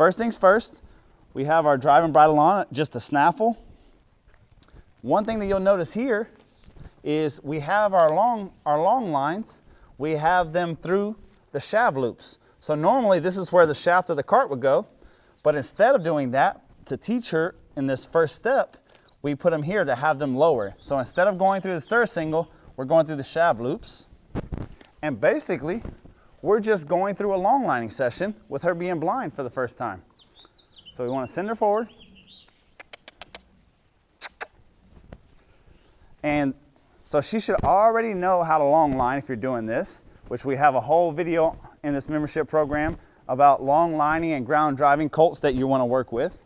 First things first, we have our driving bridle on, just a snaffle. One thing that you'll notice here is we have our long lines, we have them through the shaft loops. So normally this is where the shaft of the cart would go, but instead of doing that, to teach her in this first step, we put them here to have them lower. So instead of going through the stir single, we're going through the shaft loops. And basically, we're just going through a long lining session with her being blind for the first time. So we want to send her forward. And so she should already know how to long line if you're doing this, which we have a whole video in this membership program about long lining and ground driving colts that you want to work with.